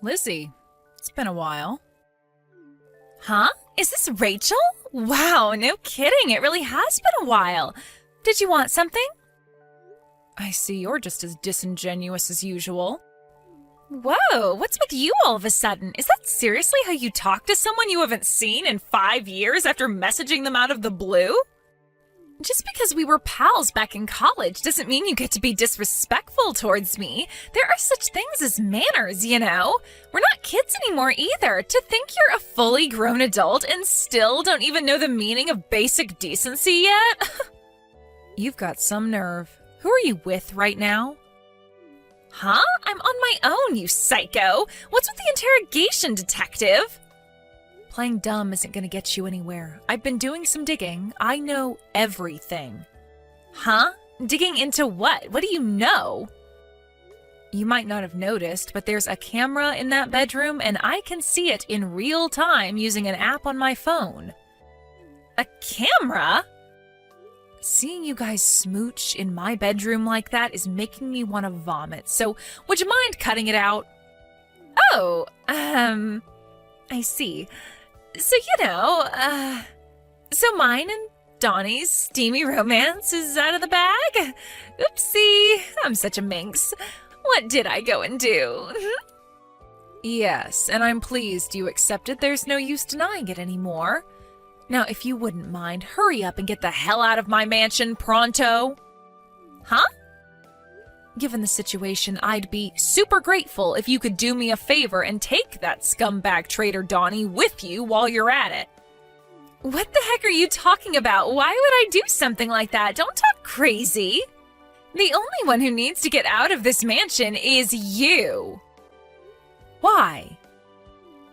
Lizzie, it's been a while. Huh? Is this Rachel? Wow, no kidding. It really has been a while. Did you want something? I see you're just as disingenuous as usual. Whoa, what's with you all of a sudden? Is that seriously how you talk to someone you haven't seen in 5 years after messaging them out of the blue? Just because we were pals back in college doesn't mean you get to be disrespectful towards me. There are such things as manners, you know? We're not kids anymore either. To think you're a fully grown adult and still don't even know the meaning of basic decency yet? You've got some nerve. Who are you with right now? Huh? I'm on my own, you psycho. What's with the interrogation, detective? Playing dumb isn't going to get you anywhere. I've been doing some digging. I know everything. Huh? Digging into what? What do you know? You might not have noticed, but there's a camera in that bedroom and I can see it in real time using an app on my phone. A camera? Seeing you guys smooch in my bedroom like that is making me want to vomit, so would you mind cutting it out? Oh, I see. So, so mine and Donnie's steamy romance is out of the bag? Oopsie, I'm such a minx. What did I go and do? Yes, and I'm pleased you accepted. There's no use denying it anymore. Now, if you wouldn't mind, hurry up and get the hell out of my mansion pronto. Huh? Given the situation, I'd be super grateful if you could do me a favor and take that scumbag traitor Donnie with you while you're at it. What the heck are you talking about? Why would I do something like that? Don't talk crazy. The only one who needs to get out of this mansion is you. Why?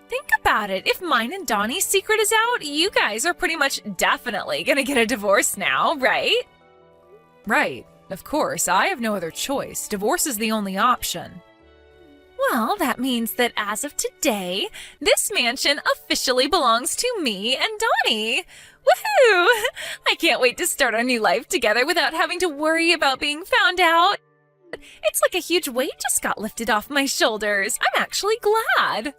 Think about it. If mine and Donnie's secret is out, you guys are pretty much definitely gonna get a divorce now, right? Right. Of course, I have no other choice. Divorce is the only option. Well, that means that as of today, this mansion officially belongs to me and Donnie. Woohoo! I can't wait to start our new life together without having to worry about being found out. It's like a huge weight just got lifted off my shoulders. I'm actually glad.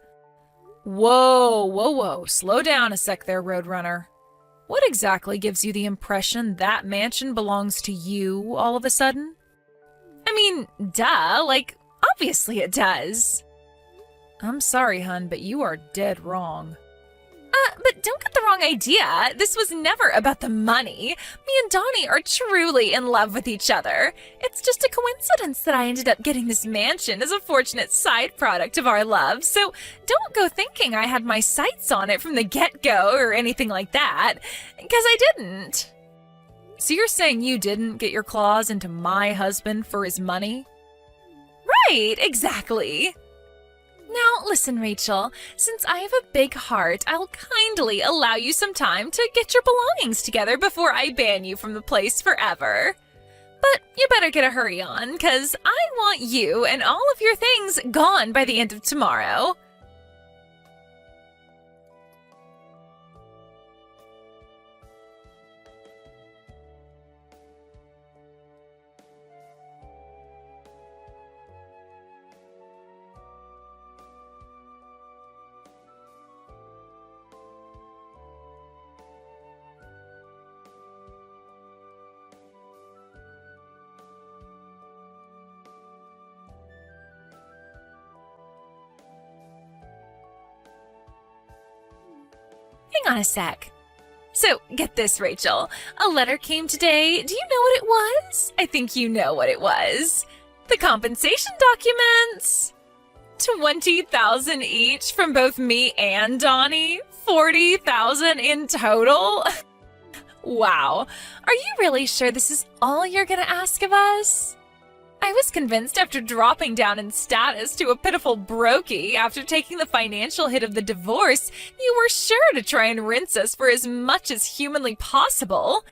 Whoa. Slow down a sec there, Roadrunner. What exactly gives you the impression that mansion belongs to you all of a sudden? I mean, duh, like, obviously it does. I'm sorry, hun, but you are dead wrong. But don't get the wrong idea. This was never about the money. Me and Donnie are truly in love with each other. It's just a coincidence that I ended up getting this mansion as a fortunate side product of our love, so don't go thinking I had my sights on it from the get-go or anything like that, because I didn't. So you're saying you didn't get your claws into my husband for his money? Right, exactly. Now, listen, Rachel, since I have a big heart, I'll kindly allow you some time to get your belongings together before I ban you from the place forever. But you better get a hurry on, because I want you and all of your things gone by the end of tomorrow. Hang on a sec. So, get this, Rachel. A letter came today. Do you know what it was? I think you know what it was. The compensation documents. 20,000 each from both me and Donnie. 40,000 in total. Wow. Are you really sure this is all you're gonna ask of us? I was convinced after dropping down in status to a pitiful brokey after taking the financial hit of the divorce, you were sure to try and rinse us for as much as humanly possible.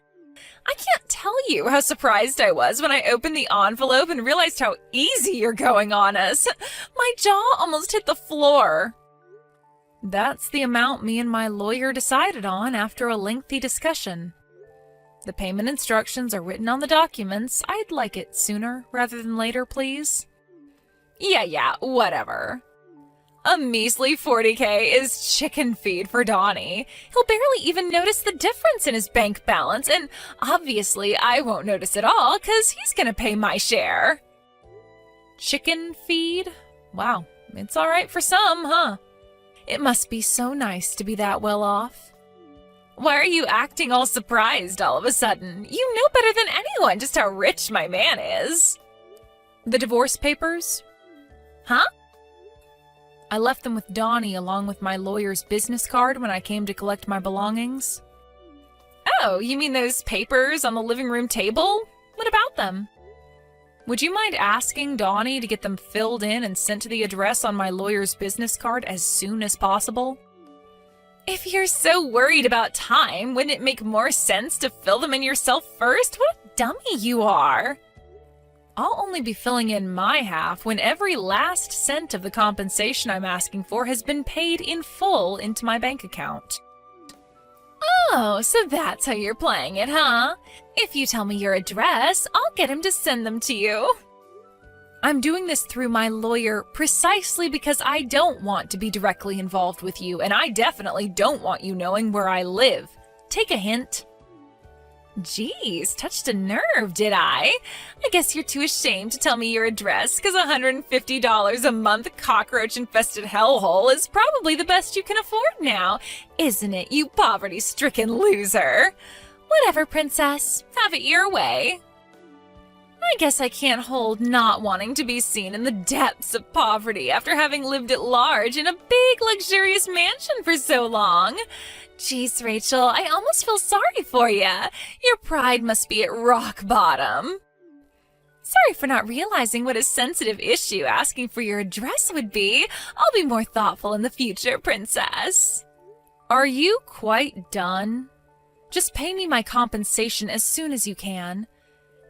I can't tell you how surprised I was when I opened the envelope and realized how easy you're going on us. My jaw almost hit the floor. That's the amount me and my lawyer decided on after a lengthy discussion. The payment instructions are written on the documents. I'd like it sooner rather than later, please. Yeah, whatever. A measly 40K is chicken feed for Donnie. He'll barely even notice the difference in his bank balance, and obviously I won't notice at all because he's gonna pay my share. Chicken feed? Wow, it's all right for some, huh? It must be so nice to be that well off. Why are you acting all surprised all of a sudden? You know better than anyone just how rich my man is. The divorce papers? Huh? I left them with Donnie along with my lawyer's business card when I came to collect my belongings. Oh, you mean those papers on the living room table? What about them? Would you mind asking Donnie to get them filled in and sent to the address on my lawyer's business card as soon as possible? If you're so worried about time, wouldn't it make more sense to fill them in yourself first? What a dummy you are! I'll only be filling in my half when every last cent of the compensation I'm asking for has been paid in full into my bank account. Oh, so that's how you're playing it, huh? If you tell me your address, I'll get him to send them to you. I'm doing this through my lawyer precisely because I don't want to be directly involved with you, and I definitely don't want you knowing where I live. Take a hint. Geez, touched a nerve, did I? I guess you're too ashamed to tell me your address because $150 a month cockroach-infested hellhole is probably the best you can afford now, isn't it, you poverty-stricken loser? Whatever, princess. Have it your way. I guess I can't hold not wanting to be seen in the depths of poverty after having lived at large in a big, luxurious mansion for so long. Jeez, Rachel, I almost feel sorry for you. Your pride must be at rock bottom. Sorry for not realizing what a sensitive issue asking for your address would be. I'll be more thoughtful in the future, princess. Are you quite done? Just pay me my compensation as soon as you can.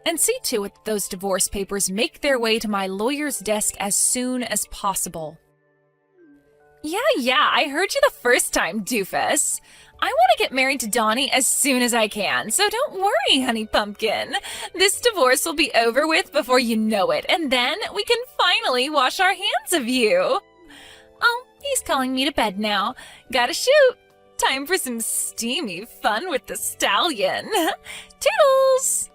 And see to it that those divorce papers make their way to my lawyer's desk as soon as possible. Yeah, I heard you the first time, doofus. I want to get married to Donnie as soon as I can, so don't worry, honey pumpkin. This divorce will be over with before you know it, and then we can finally wash our hands of you. Oh, he's calling me to bed now. Gotta shoot. Time for some steamy fun with the stallion. Toodles!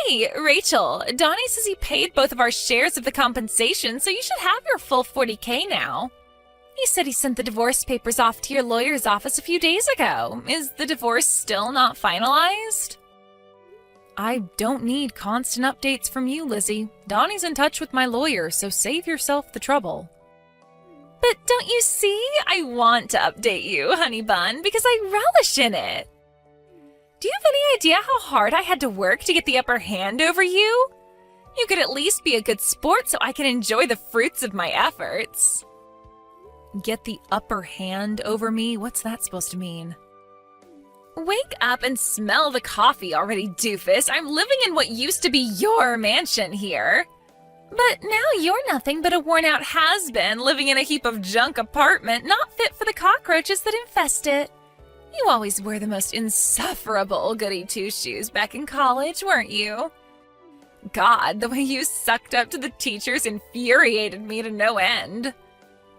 Hey, Rachel, Donnie says he paid both of our shares of the compensation, so you should have your full 40K now. He said he sent the divorce papers off to your lawyer's office a few days ago. Is the divorce still not finalized? I don't need constant updates from you, Lizzie. Donnie's in touch with my lawyer, so save yourself the trouble. But don't you see? I want to update you, honey bun, because I relish in it. Do you have any idea how hard I had to work to get the upper hand over you? You could at least be a good sport so I can enjoy the fruits of my efforts. Get the upper hand over me? What's that supposed to mean? Wake up and smell the coffee already, doofus. I'm living in what used to be your mansion here. But now you're nothing but a worn-out has-been living in a heap of junk apartment not fit for the cockroaches that infest it. You always were the most insufferable goody-two-shoes back in college, weren't you? God, the way you sucked up to the teachers infuriated me to no end.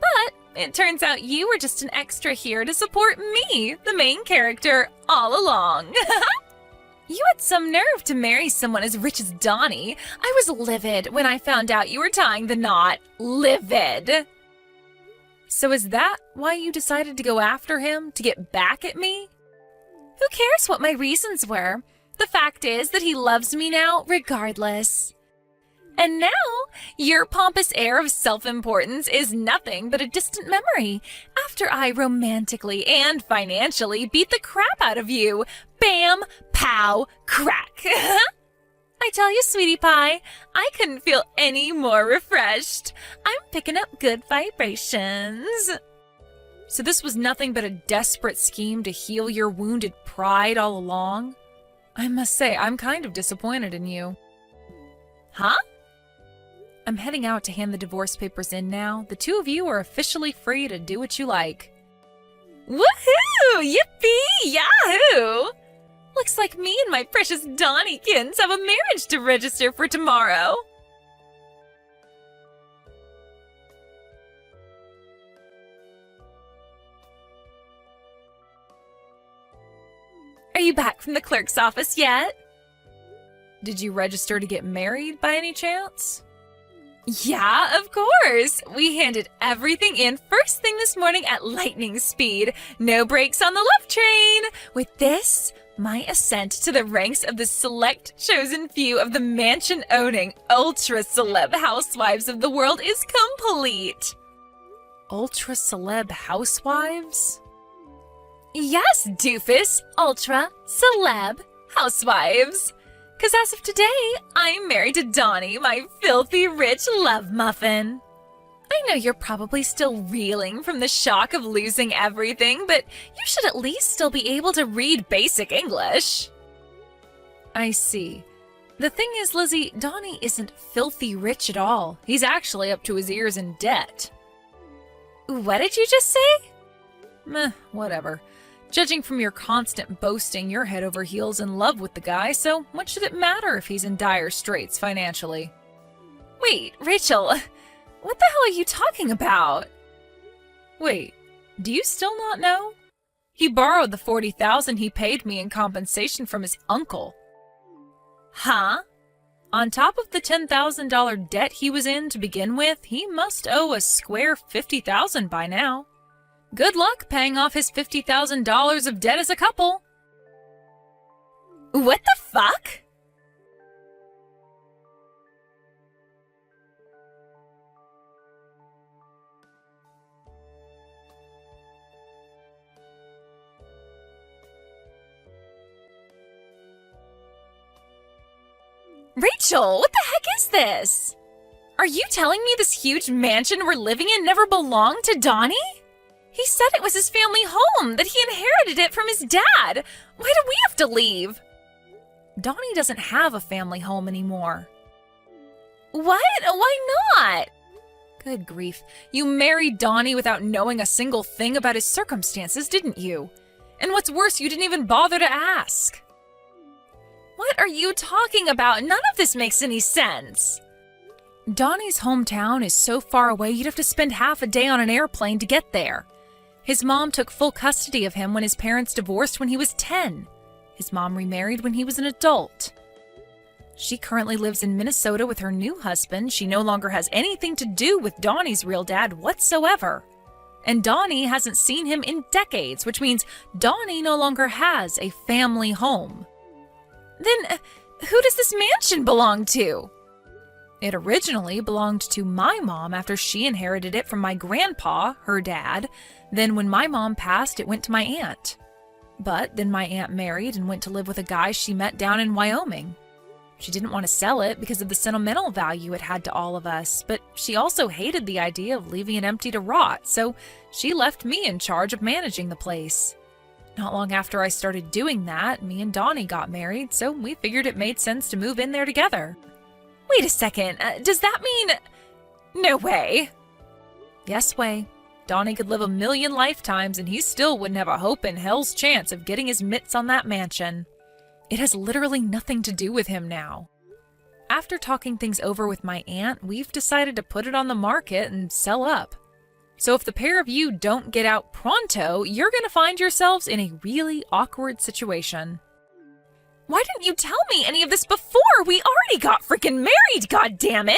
But it turns out you were just an extra here to support me, the main character, all along. You had some nerve to marry someone as rich as Donnie. I was livid when I found out you were tying the knot. Livid! So is that why you decided to go after him, to get back at me? Who cares what my reasons were? The fact is that he loves me now, regardless. And now, your pompous air of self-importance is nothing but a distant memory after I romantically and financially beat the crap out of you. Bam, pow, crack. I tell you, sweetie pie, I couldn't feel any more refreshed. I'm picking up good vibrations. So this was nothing but a desperate scheme to heal your wounded pride all along? I must say, I'm kind of disappointed in you. Huh? I'm heading out to hand the divorce papers in now. The two of you are officially free to do what you like. Woohoo! Yippee! Yahoo! Look Looks like me and my precious Donniekins have a marriage to register for tomorrow. Are you back from the clerk's office yet? Did you register to get married by any chance? Yeah, of course. We handed everything in first thing this morning at lightning speed. No brakes on the love train. With this, my ascent to the ranks of the select chosen few of the mansion-owning, ultra-celeb housewives of the world is complete. Ultra-celeb housewives? Yes, doofus, ultra-celeb housewives. 'Cause as of today, I'm married to Donnie, my filthy rich love muffin. I know you're probably still reeling from the shock of losing everything, but you should at least still be able to read basic English. I see. The thing is, Lizzie, Donnie isn't filthy rich at all. He's actually up to his ears in debt. What did you just say? Meh, whatever. Judging from your constant boasting, you're head over heels in love with the guy, so what should it matter if he's in dire straits financially? Wait, Rachel, what the hell are you talking about? Wait, do you still not know? He borrowed the $40,000 he paid me in compensation from his uncle. Huh? On top of the $10,000 debt he was in to begin with, he must owe a square $50,000 by now. Good luck paying off his $50,000 of debt as a couple. What the fuck? Rachel, what the heck is this? Are you telling me this huge mansion we're living in never belonged to Donnie? He said it was his family home, that he inherited it from his dad. Why do we have to leave? Donnie doesn't have a family home anymore. What? Why not? Good grief. You married Donnie without knowing a single thing about his circumstances, didn't you? And what's worse, you didn't even bother to ask. What are you talking about? None of this makes any sense. Donnie's hometown is so far away you'd have to spend half a day on an airplane to get there. His mom took full custody of him when his parents divorced when he was 10. His mom remarried when he was an adult. She currently lives in Minnesota with her new husband. She no longer has anything to do with Donnie's real dad whatsoever. And Donnie hasn't seen him in decades, which means Donnie no longer has a family home. Then, who does this mansion belong to? It originally belonged to my mom after she inherited it from my grandpa, her dad. Then when my mom passed, it went to my aunt. But then my aunt married and went to live with a guy she met down in Wyoming. She didn't want to sell it because of the sentimental value it had to all of us, but she also hated the idea of leaving it empty to rot, so she left me in charge of managing the place. Not long after I started doing that, me and Donnie got married, so we figured it made sense to move in there together. Wait a second, does that mean... No way. Yes way. Donnie could live 1,000,000 lifetimes and he still wouldn't have a hope in hell's chance of getting his mitts on that mansion. It has literally nothing to do with him now. After talking things over with my aunt, we've decided to put it on the market and sell up. So if the pair of you don't get out pronto, you're going to find yourselves in a really awkward situation. Why didn't you tell me any of this before? We already got freaking married, goddammit!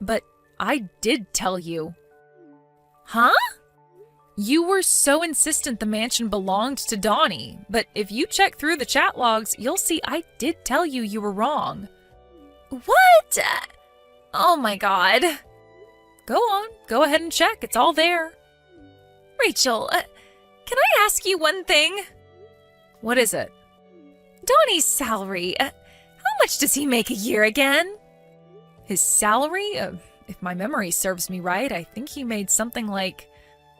But I did tell you. Huh? You were so insistent the mansion belonged to Donnie, but if you check through the chat logs, you'll see I did tell you you were wrong. What? Oh my god. Go on, go ahead and check, it's all there. Rachel, can I ask you one thing? What is it? Donnie's salary, how much does he make a year again? His salary? If my memory serves me right, I think he made something like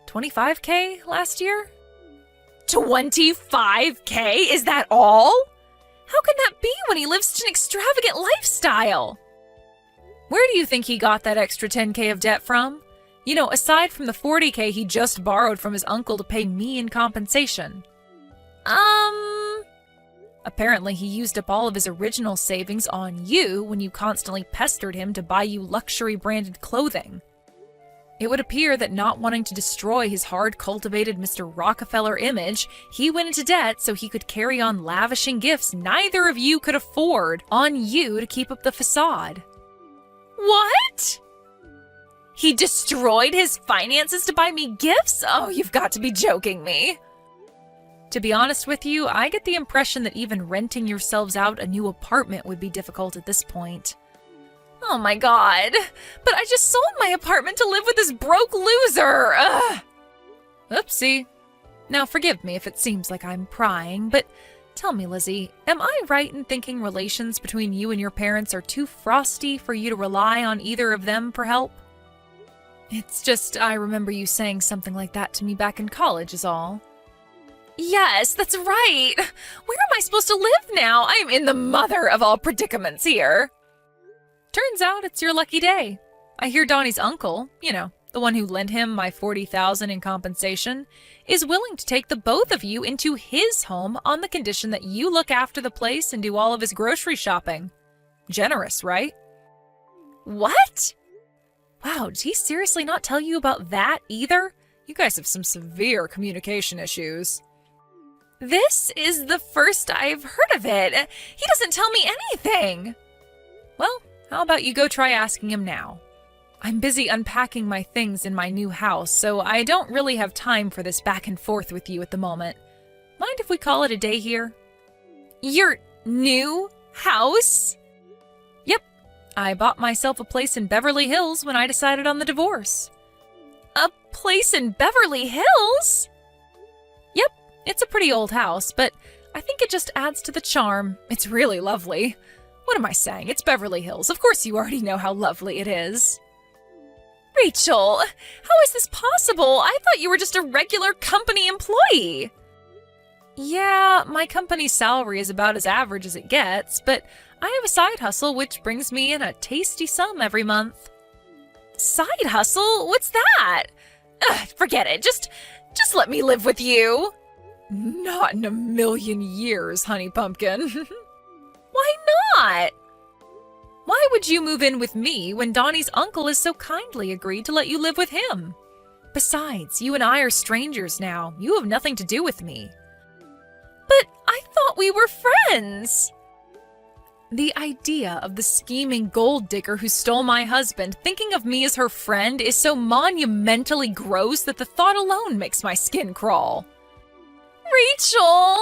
$25K last year? $25K? Is that all? How can that be when he lives such an extravagant lifestyle? Where do you think he got that extra $10K of debt from? You know, aside from the $40K he just borrowed from his uncle to pay me in compensation. Apparently, he used up all of his original savings on you when you constantly pestered him to buy you luxury-branded clothing. It would appear that not wanting to destroy his hard-cultivated Mr. Rockefeller image, he went into debt so he could carry on lavishing gifts neither of you could afford on you to keep up the facade. What? He destroyed his finances to buy me gifts? Oh, you've got to be joking me. To be honest with you, I get the impression that even renting yourselves out a new apartment would be difficult at this point. Oh my god. But I just sold my apartment to live with this broke loser. Ugh. Oopsie. Now forgive me if it seems like I'm prying, but tell me, Lizzie, am I right in thinking relations between you and your parents are too frosty for you to rely on either of them for help? It's just I remember you saying something like that to me back in college is all. Yes, that's right. Where am I supposed to live now? I'm in the mother of all predicaments here. Turns out it's your lucky day. I hear Donnie's uncle, the one who lent him my $40,000 in compensation, is willing to take the both of you into his home on the condition that you look after the place and do all of his grocery shopping. Generous, right? What? Wow, did he seriously not tell you about that either? You guys have some severe communication issues. This is the first I've heard of it. He doesn't tell me anything. Well, how about you go try asking him now? I'm busy unpacking my things in my new house, so I don't really have time for this back and forth with you at the moment. Mind if we call it a day here? Your new house? Yep. I bought myself a place in Beverly Hills when I decided on the divorce. A place in Beverly Hills? Yep. It's a pretty old house, but I think it just adds to the charm. It's really lovely. What am I saying? It's Beverly Hills. Of course you already know how lovely it is. Rachel, how is this possible? I thought you were just a regular company employee. Yeah, my company's salary is about as average as it gets, but I have a side hustle which brings me in a tasty sum every month. Side hustle? What's that? Ugh, forget it. Just let me live with you. Not in a million years, honey pumpkin. Why not? Why would you move in with me when Donnie's uncle has so kindly agreed to let you live with him? Besides, you and I are strangers now. You have nothing to do with me. But I thought we were friends. The idea of the scheming gold digger who stole my husband thinking of me as her friend is so monumentally gross that the thought alone makes my skin crawl. Rachel!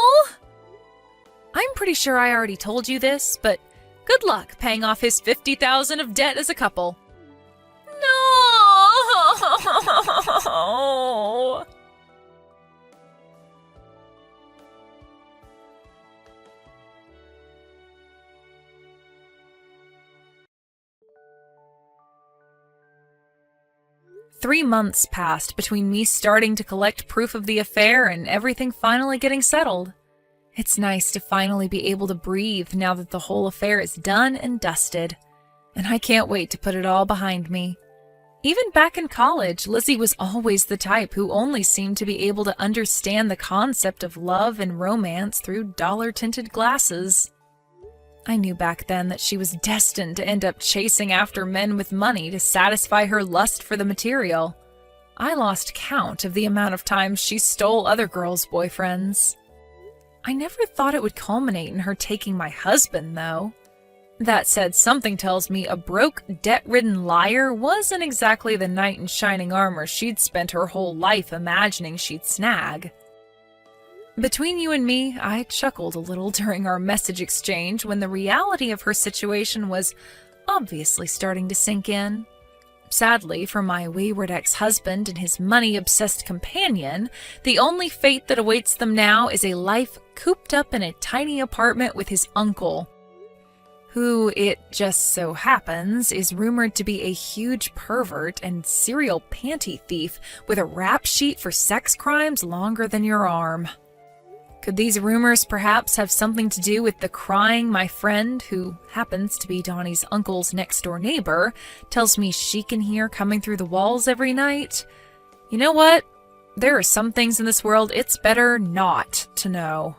I'm pretty sure I already told you this, but good luck paying off his $50,000 of debt as a couple. No! 3 months passed between me starting to collect proof of the affair and everything finally getting settled. It's nice to finally be able to breathe now that the whole affair is done and dusted, and I can't wait to put it all behind me. Even back in college, Lizzie was always the type who only seemed to be able to understand the concept of love and romance through dollar-tinted glasses. I knew back then that she was destined to end up chasing after men with money to satisfy her lust for the material. I lost count of the amount of times she stole other girls' boyfriends. I never thought it would culminate in her taking my husband, though. That said, something tells me a broke, debt-ridden liar wasn't exactly the knight in shining armor she'd spent her whole life imagining she'd snag. Between you and me, I chuckled a little during our message exchange when the reality of her situation was obviously starting to sink in. Sadly, for my wayward ex-husband and his money-obsessed companion, the only fate that awaits them now is a life cooped up in a tiny apartment with his uncle, who, it just so happens, is rumored to be a huge pervert and serial panty thief with a rap sheet for sex crimes longer than your arm. Could these rumors perhaps have something to do with the crying my friend, who happens to be Donnie's uncle's next-door neighbor, tells me she can hear coming through the walls every night? You know what? There are some things in this world it's better not to know.